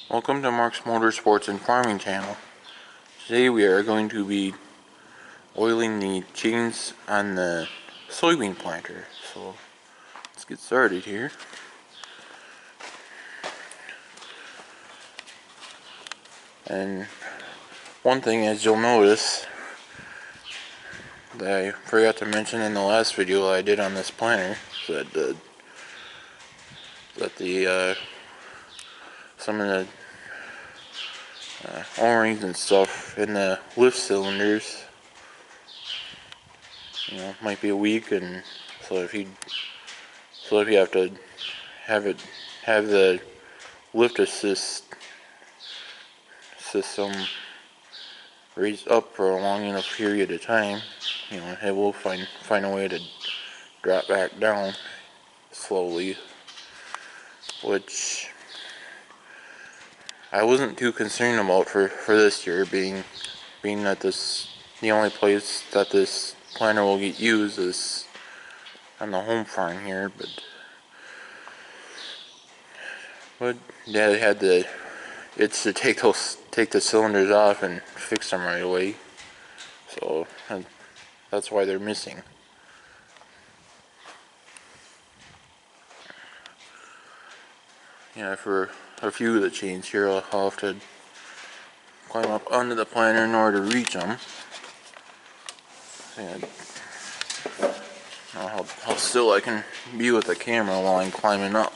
Welcome to Mark's Motorsports and Farming channel. Today we are going to be oiling the chains on the soybean planter. So let's get started here. And one thing, as you'll notice, that I forgot to mention in the last video I did on this planter, that some of the O-rings and stuff in the lift cylinders, might be weak, and so if you have to have the lift assist system raised up for a long enough period of time, it will find a way to drop back down slowly, which I wasn't too concerned about for this year, being that the only place that this planter will get used is on the home farm here, but Dad had the itch to take the cylinders off and fix them right away, so that's why they're missing. For a few of the chains here, I'll have to climb up onto the planter in order to reach them. And how still I can be with the camera while I'm climbing up.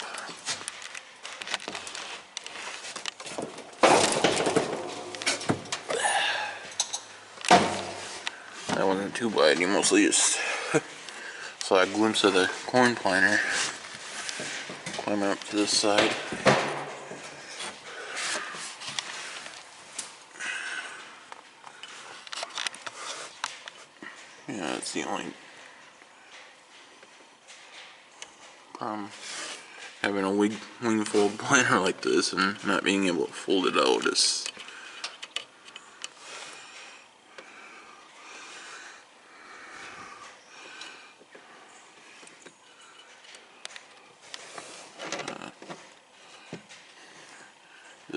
That wasn't too bad. You mostly just saw a glimpse of the corn planter climbing up to this side. Yeah, that's the only problem. Having a wing-fold planter like this and not being able to fold it out is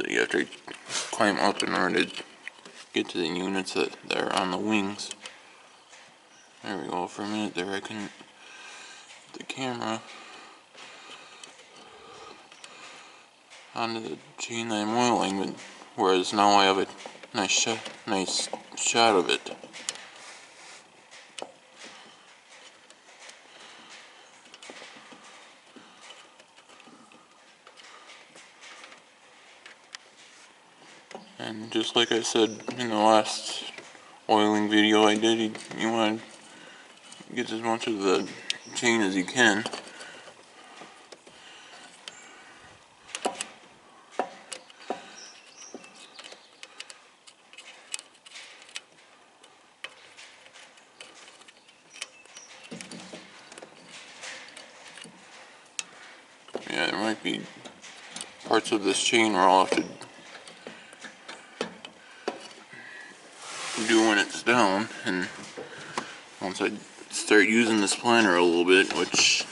you have to climb up in order to get to the units that are on the wings. There we go. For a minute there I couldn't get the camera onto the chain that I'm oiling, but whereas now I have a nice shot of it. And just like I said in the last oiling video I did, you want to get as much of the chain as you can. Yeah, there might be parts of this chain where I'll have to do when it's down, and once I start using this planter a little bit, which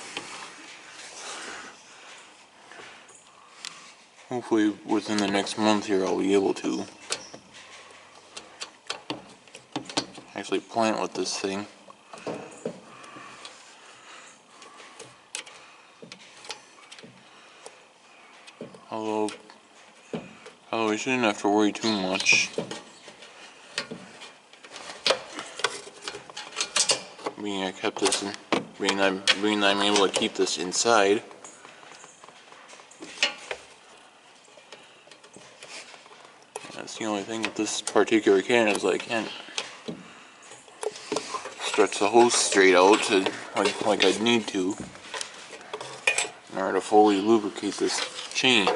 hopefully within the next month here I'll be able to actually plant with this thing. Although we shouldn't have to worry too much. Being I kept this in, being I'm able to keep this inside. That's the only thing with this particular can, is I can't stretch the hose straight out to like I'd need to in order to fully lubricate this chain.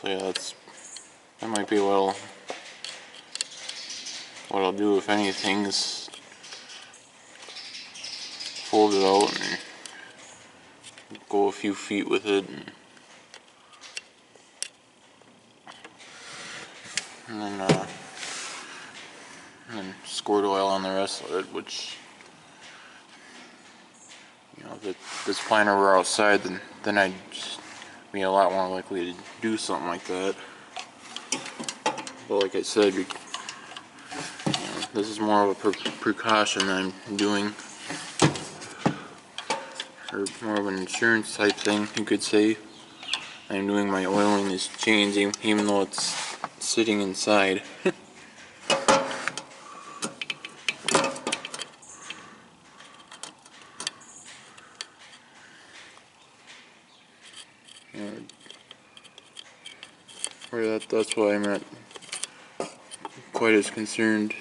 So yeah, that might be what I'll do, if anything, is fold it out and go a few feet with it, and then squirt oil on the rest of it, which If this planter were outside, then I'd be a lot more likely to do something like that. But like I said, this is more of a precaution that I'm doing, or more of an insurance type thing, you could say. I'm doing my oiling these chains even though it's sitting inside. That's why I'm not quite as concerned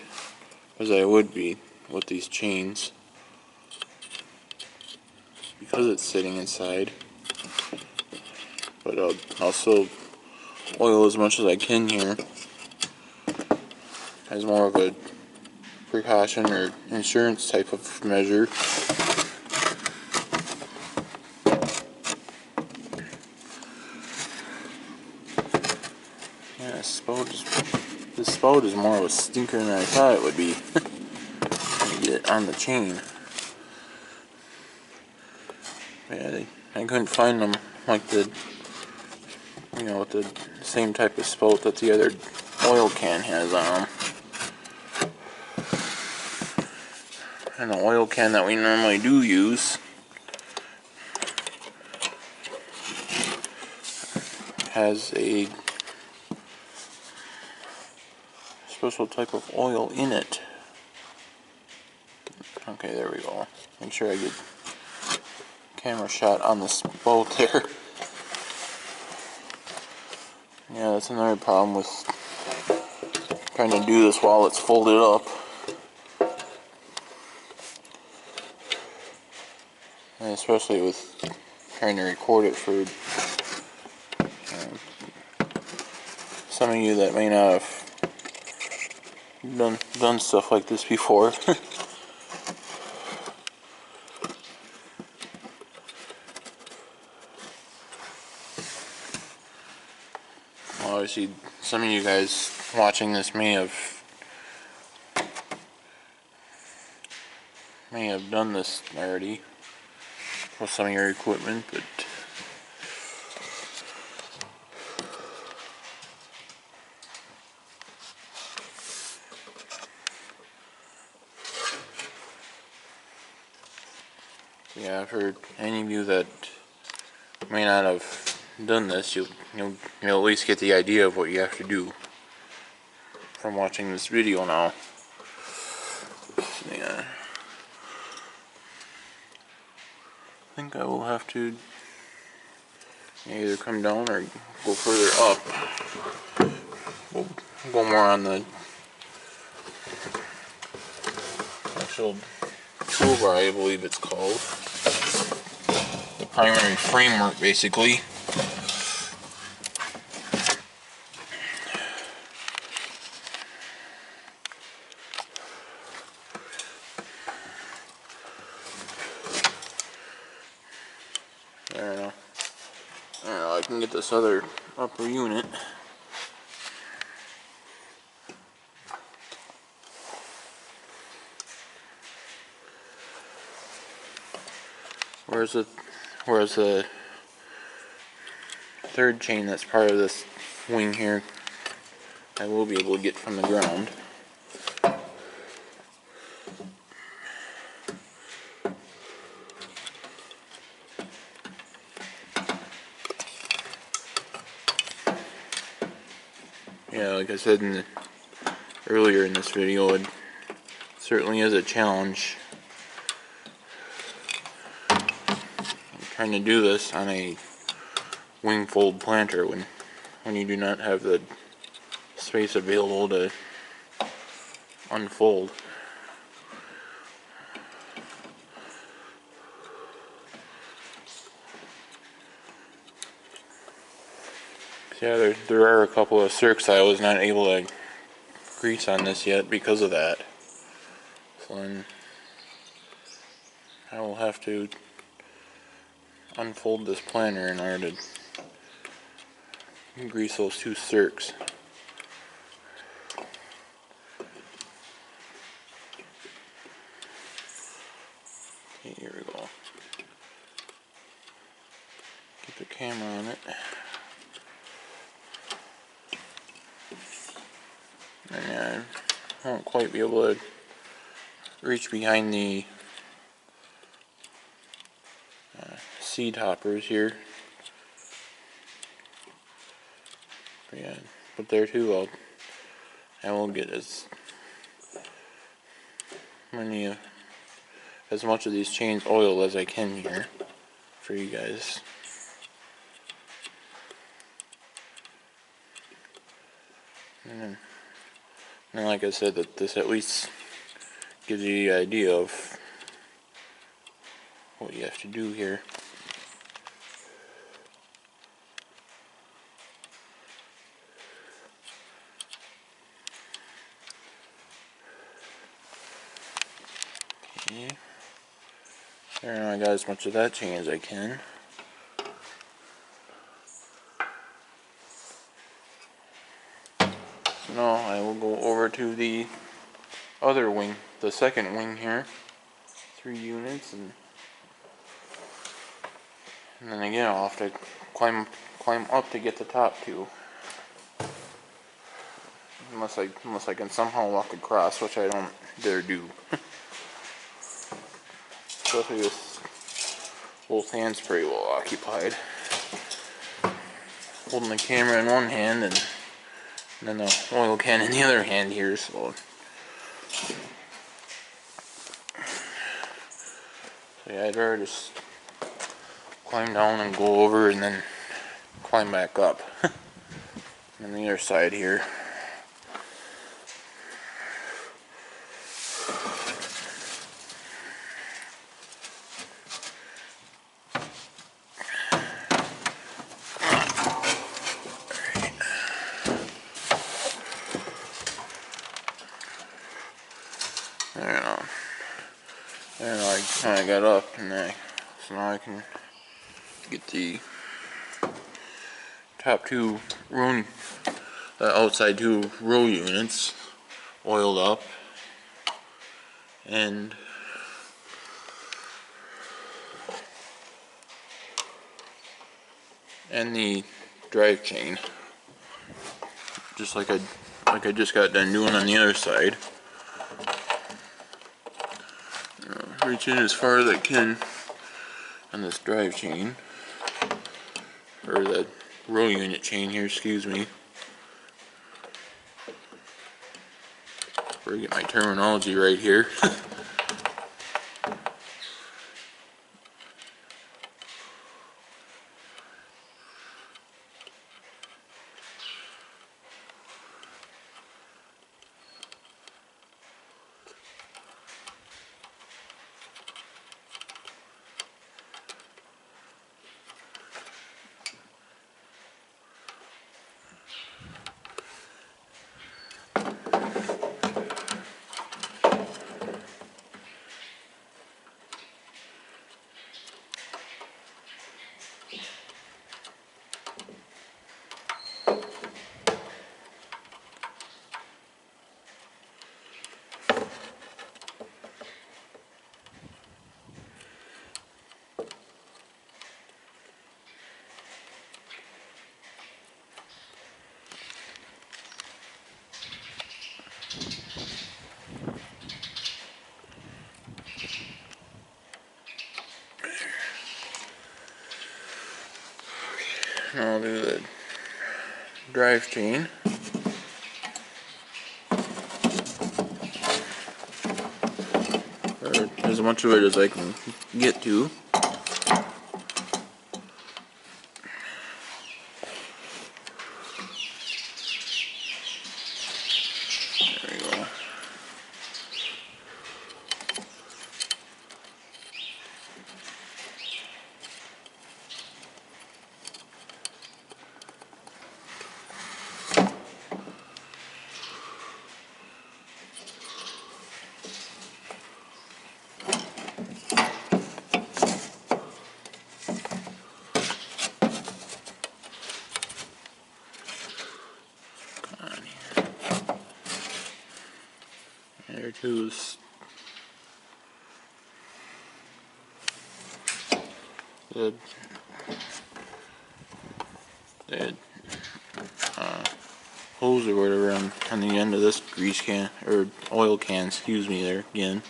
as I would be with these chains, because it's sitting inside. But I'll still oil as much as I can here as more of a precaution or insurance type of measure. Yeah, this spout is more of a stinker than I thought it would be. Let me get it on the chain. Yeah, I couldn't find them like with the same type of spout that the other oil can has on them. And the oil can that we normally do use has a special type of oil in it. Okay, there we go. Make sure I get camera shot on the spout there. Yeah, that's another problem with trying to do this while it's folded up. And especially with trying to record it for some of you that may not have done stuff like this before. Obviously, some of you guys watching this may have done this already with some of your equipment, but yeah, for any of you that may not have done this, you'll at least get the idea of what you have to do from watching this video now. Yeah, I think I will have to either come down or go further up. We'll go more on the actual toolbar, I believe it's called. The primary framework, basically. I don't know. I can get this other upper unit. Whereas the third chain that's part of this wing here, I will be able to get from the ground. Yeah, like I said earlier in this video, it certainly is a challenge. I'm trying to do this on a wing fold planter when you do not have the space available to unfold. Yeah, there are a couple of circs I was not able to grease on this yet because of that. So then I will have to unfold this planter in order to grease those two circs. Okay, here we go. camera on it. And I won't quite be able to reach behind the seed hoppers here. But yeah, but there too, I will get as much of these chains oiled as I can here for you guys. And like I said, that this at least gives you the idea of what you have to do here. Okay. There, I got as much of that chain as I can. So now I will go over to the other wing, the second wing here. 3 units, and then again I'll have to climb up to get the top two. Unless I can somehow walk across, which I don't dare do. Especially with both hands pretty well occupied. Holding the camera in one hand and then the oil can in the other hand here, so yeah, I'd rather just climb down and go over and then climb back up. On the other side here. There I kind of got up, and so now I can get the top two row, outside two row units oiled up, and the drive chain, just like I just got done doing on the other side. Reach in as far as I can on this drive chain, or the row unit chain here, excuse me. Better get my terminology right here. Now I'll do the drive chain. Or as much of it as I can get to. There we go. There too is the the hose or whatever on the end of this grease can, or oil can, excuse me there again.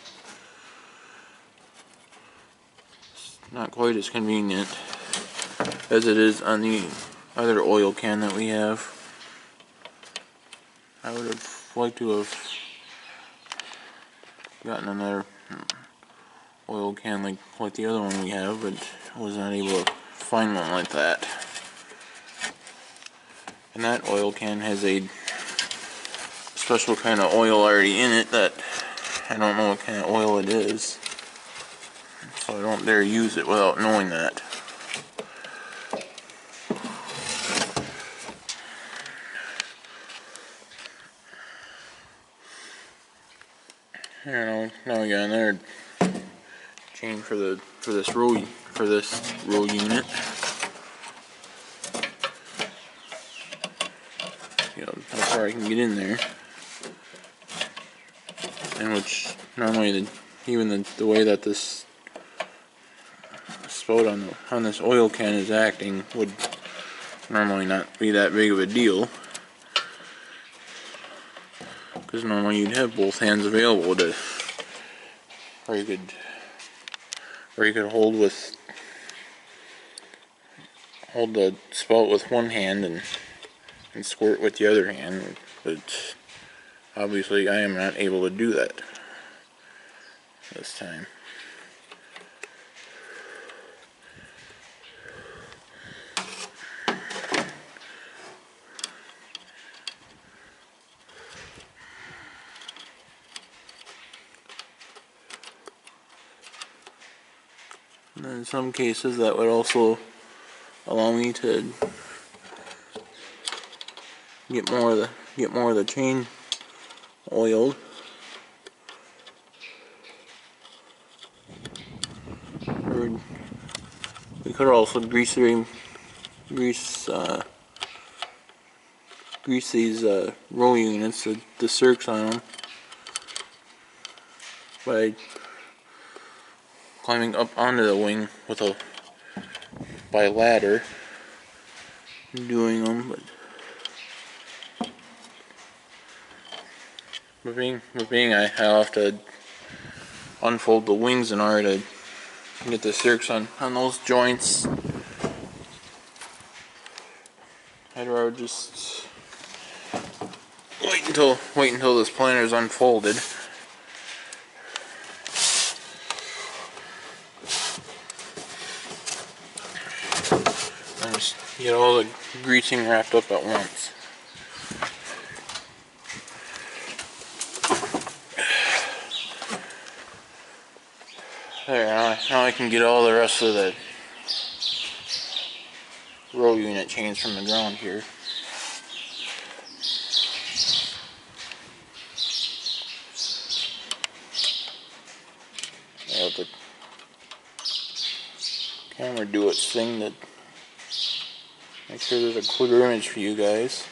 It's not quite as convenient as it is on the other oil can that we have. I would have liked to have gotten another oil can like the other one we have, but was not able to find one like that. And that oil can has a special kind of oil already in it that I don't know what kind of oil it is, so I don't dare use it without knowing that. Now we got another chain for this row unit. How far I can get in there, and which normally even the way that this spout on this oil can is acting would normally not be that big of a deal, because normally you'd have both hands available to, or you could hold the spout with one hand and squirt with the other hand, but obviously I am not able to do that this time. And in some cases that would also allow me to get more of the chain oiled. Or we could also grease these roll units, the circs on them, by climbing up onto the wing by a ladder, doing them, but being I'll have to unfold the wings in order to get the circs on those joints. I'd rather just wait until this planter is unfolded. And just get all the greasing wrapped up at once. There, now I can get all the rest of the roll unit chains from the ground here. I'll have the camera do its thing to make sure there's a clear image for you guys.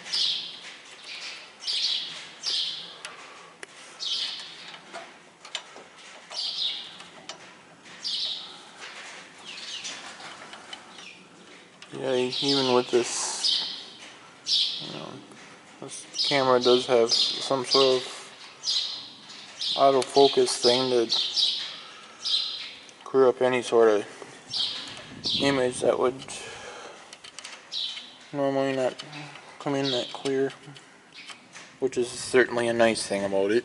Yeah, even with this, this camera does have some sort of autofocus thing to clear up any sort of image that would normally not come in that clear, which is certainly a nice thing about it.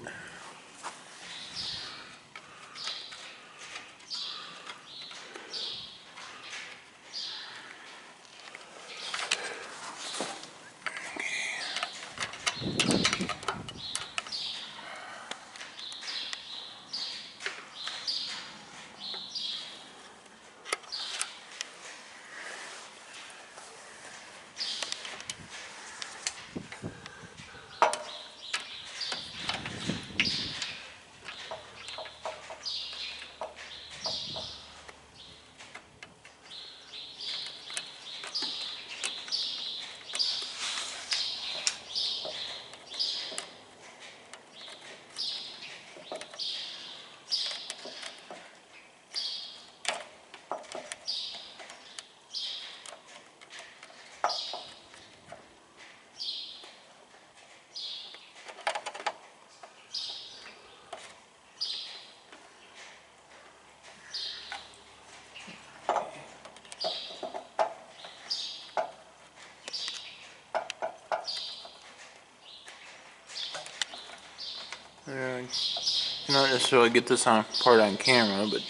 Not necessarily get this part on camera, but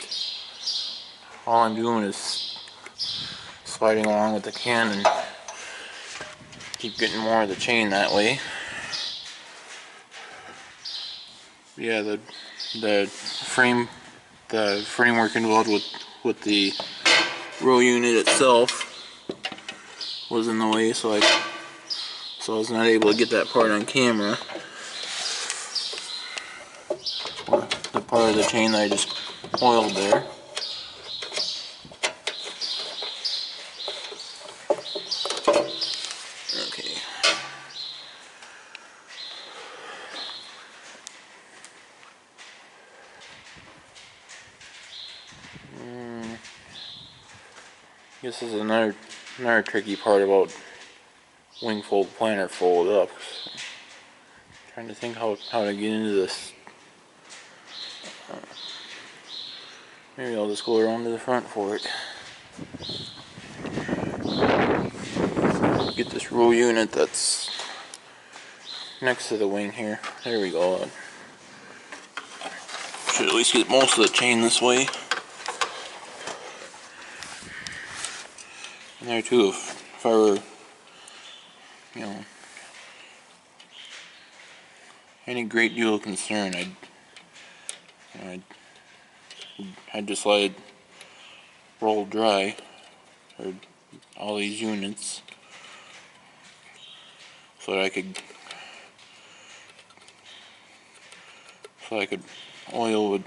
all I'm doing is sliding along with the can and keep getting more of the chain that way. Yeah, the framework involved with the row unit itself was in the way, so I was not able to get that part on camera. The part of the chain that I just oiled there. Okay. This is another tricky part about wing fold planter fold up. Trying to think how to get into this. Maybe I'll just go around to the front for it. Get this row unit that's next to the wing here. There we go. Should at least get most of the chain this way. And there too, if I were, any great deal of concern, I'd just let it roll dry, or all these units, so that I could oil with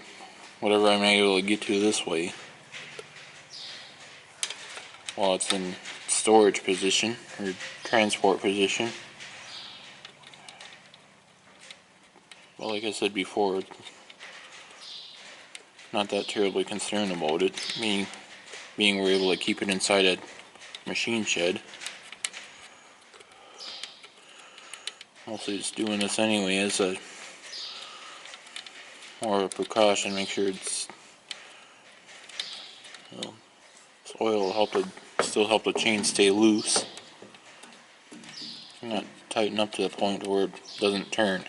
whatever I'm able to get to this way while it's in storage position or transport position. Well, like I said before, not that terribly concerned about it, being we're able to keep it inside a machine shed. Mostly just doing this anyway as more of a precaution, make sure this oil will still help the chain stay loose, not tighten up to the point where it doesn't turn.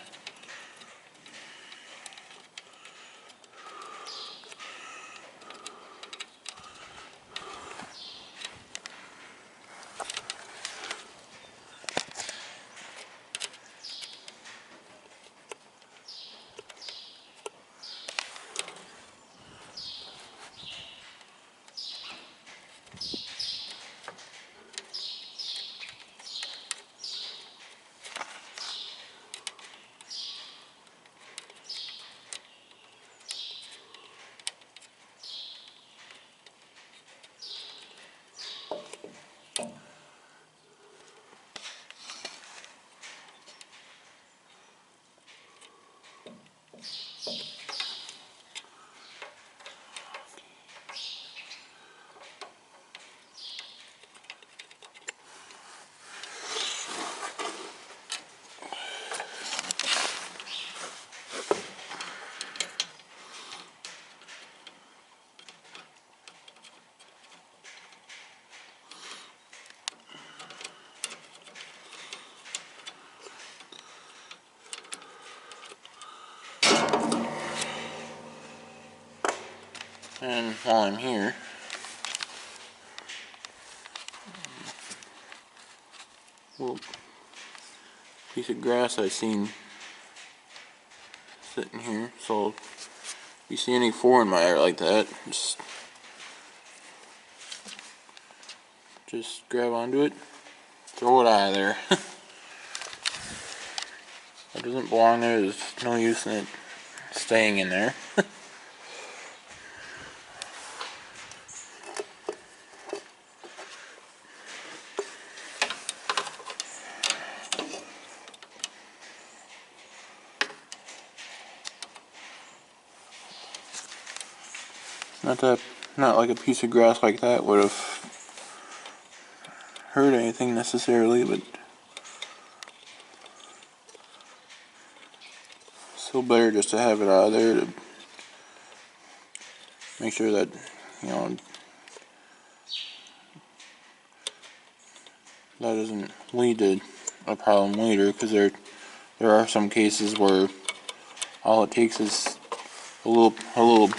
And while I'm here, little piece of grass I seen sitting here, so if you see any foreign matter like that, just grab onto it, throw it out of there. If it doesn't belong there, there's no use in it staying in there. Not like a piece of grass like that would have hurt anything necessarily, but still better just to have it out of there to make sure that, that doesn't lead to a problem later, because there are some cases where all it takes is a little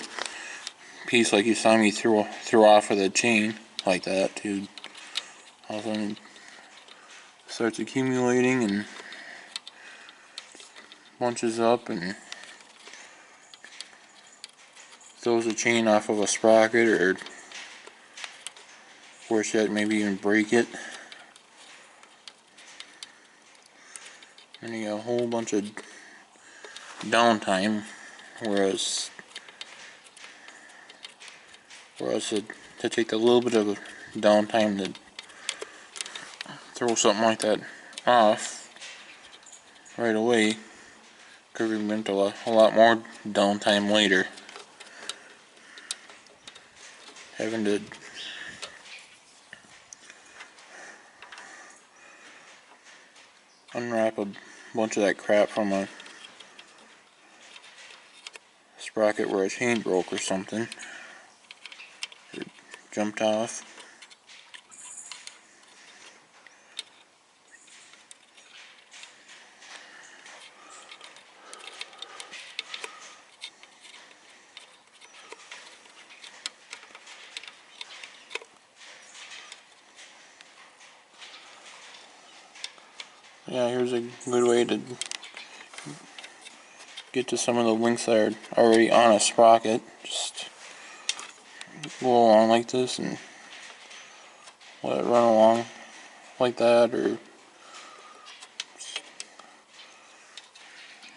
piece like you saw me throw off of the chain like that to all of a sudden it starts accumulating and bunches up and throws the chain off of a sprocket, or worse yet, maybe even break it. And you got a whole bunch of downtime, whereas to take a little bit of downtime to throw something like that off right away could prevent a lot more downtime later. Having to unwrap a bunch of that crap from a sprocket where a chain broke or something, or jumped off. Yeah, here's a good way to get to some of the links that are already on a sprocket. Just go along like this and let it run along like that, or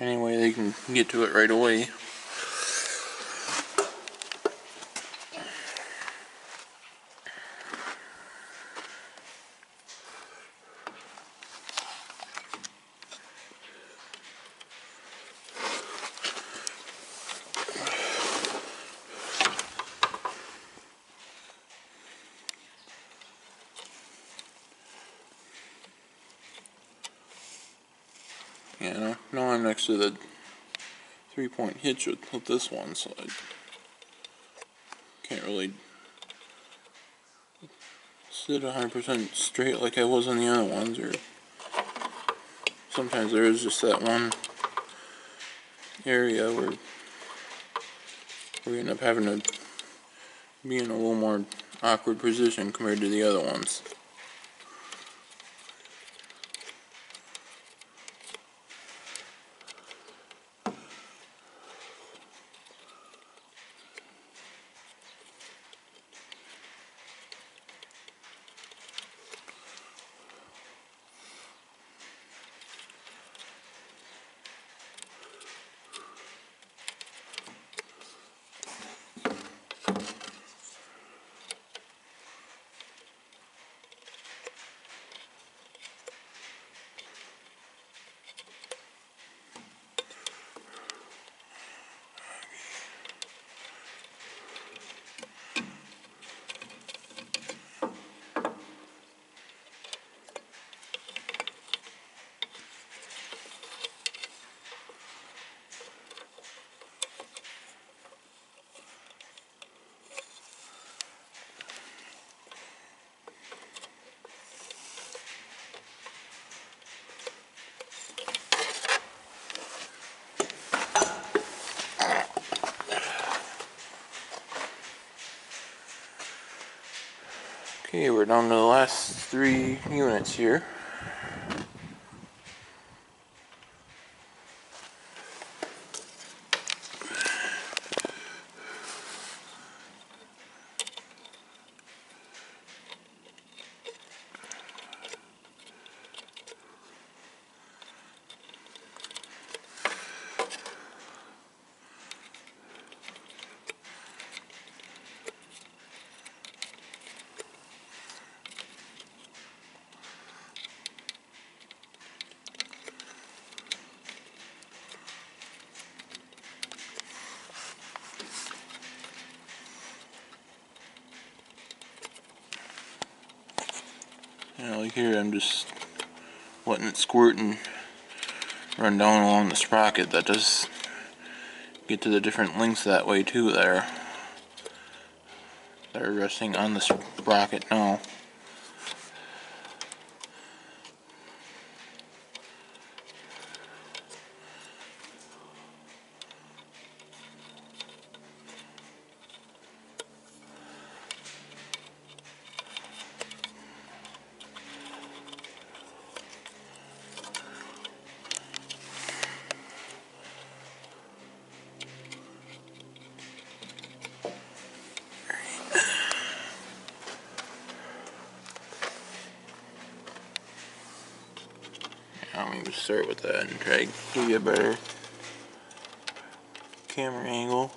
any way they can get to it right away. Yeah, now I'm next to the 3-point hitch with this one, so I can't really sit 100% straight like I was on the other ones, or sometimes there is just that one area where we end up having to be in a little more awkward position compared to the other ones. Okay, we're down to the last 3 units here. Yeah, like here I'm just letting it squirt and run down along the sprocket. That does get to the different links that way too that are resting on the sprocket now. We'll start with that and try to give you a better camera angle.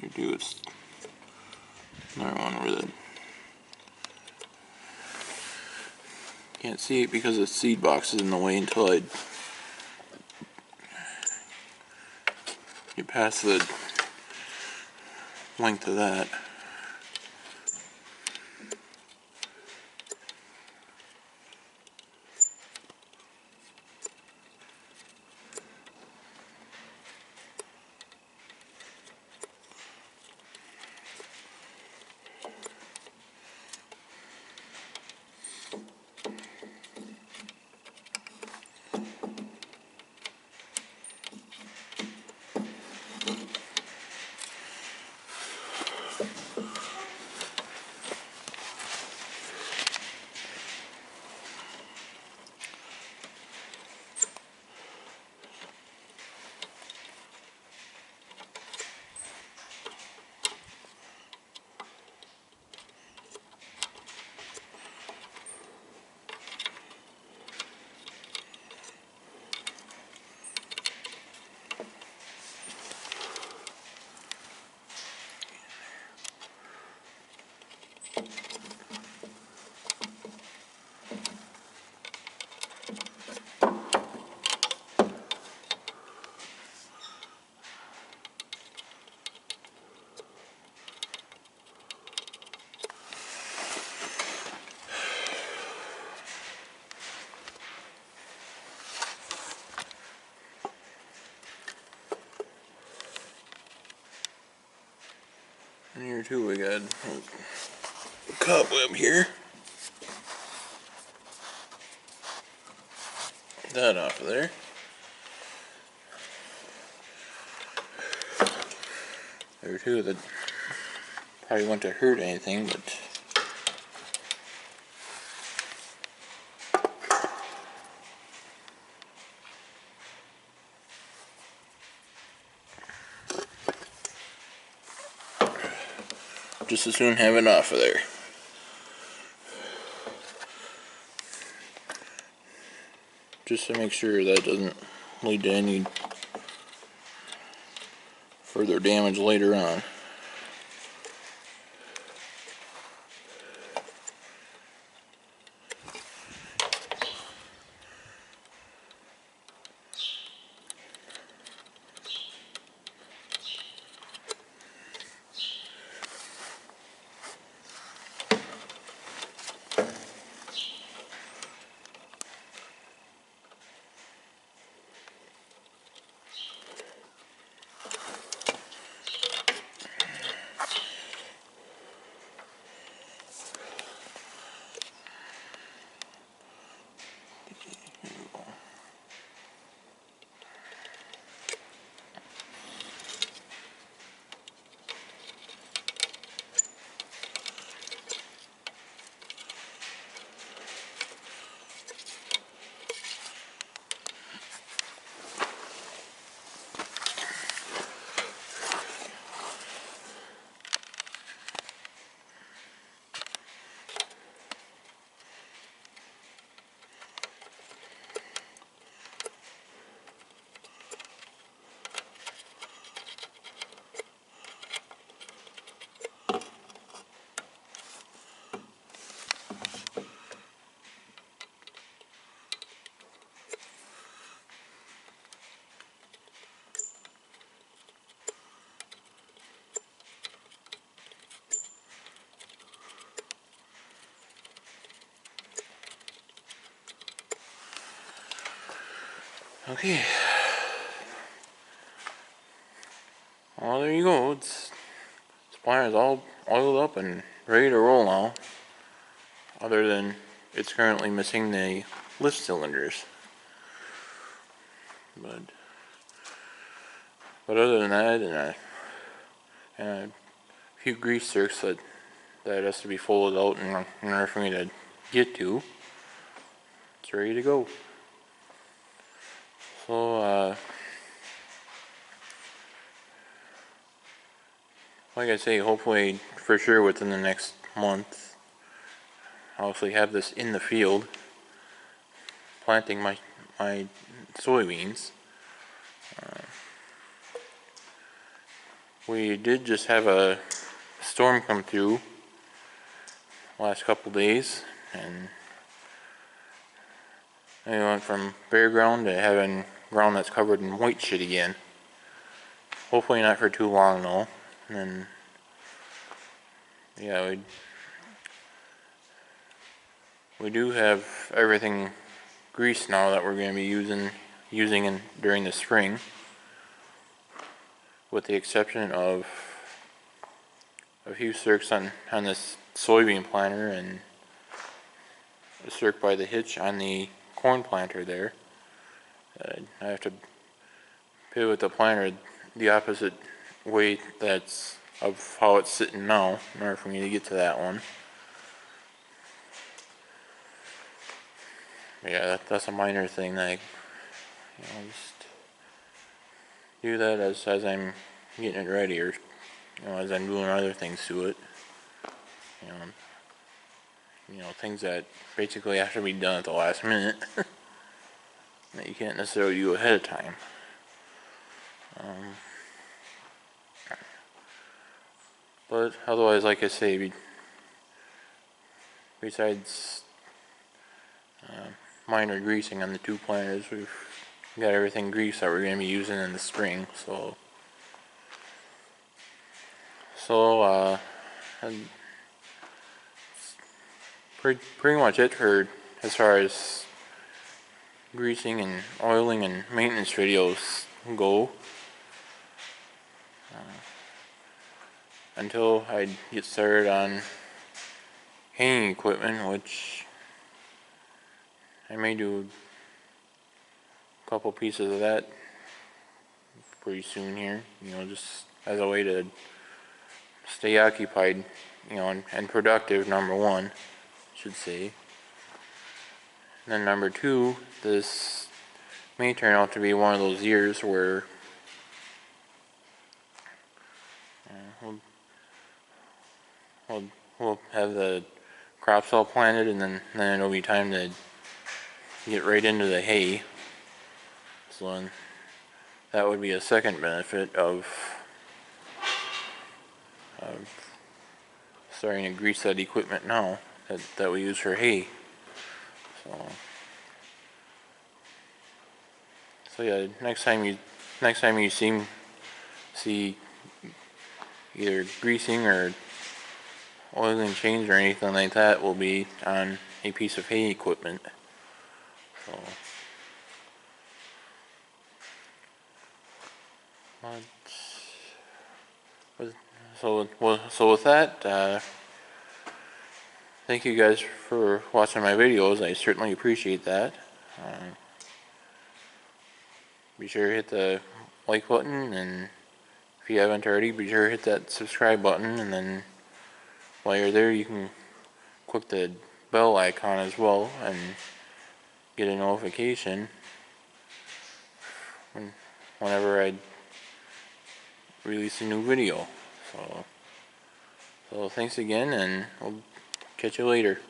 You do it's another one where the can't see it because the seed box is in the way until I get past the length of that. And here too we got a cobweb here. Get that off of there. There too that probably wouldn't have hurt anything, but just as soon have it off of there. Just to make sure that doesn't lead to any further damage later on. Okay. Well, there you go. This planter is all oiled up and ready to roll now. Other than it's currently missing the lift cylinders. But other than that, and a few grease zerks that that has to be folded out in order for me to get to. It's ready to go. So, like I say, hopefully for sure within the next month, I'll actually have this in the field, planting my soybeans. We did just have a storm come through last couple days, and we went from bare ground to having ground that's covered in white shit again. Hopefully not for too long though. And then, yeah, we do have everything greased now that we're going to be using during the spring, with the exception of a few circs on this soybean planter and a circ by the hitch on the corn planter there. I have to pivot the planter the opposite way that's of how it's sitting now in order for me to get to that one. But yeah, that's a minor thing that I just do that as I'm getting it ready, or as I'm doing other things to it. Things that basically have to be done at the last minute that you can't necessarily do ahead of time. But otherwise, like I say, besides minor greasing on the two planters, we've got everything greased that we're going to be using in the spring. So and pretty much it for as far as greasing and oiling and maintenance videos go. Until I get started on hanging equipment, which I may do a couple pieces of that pretty soon here, just as a way to stay occupied, and productive, number one, I should say. And then number two, this may turn out to be one of those years where we'll have the crops all planted, and then it'll be time to get right into the hay. So that would be a second benefit of starting to grease that equipment now that we use for hay. So yeah, next time you see either greasing or oiling change or anything like that, will be on a piece of hay equipment. So with that, thank you guys for watching my videos. I certainly appreciate that. Be sure to hit the like button, and if you haven't already, be sure to hit that subscribe button, and then while you're there, you can click the bell icon as well and get a notification whenever I release a new video. So thanks again, and we'll catch you later.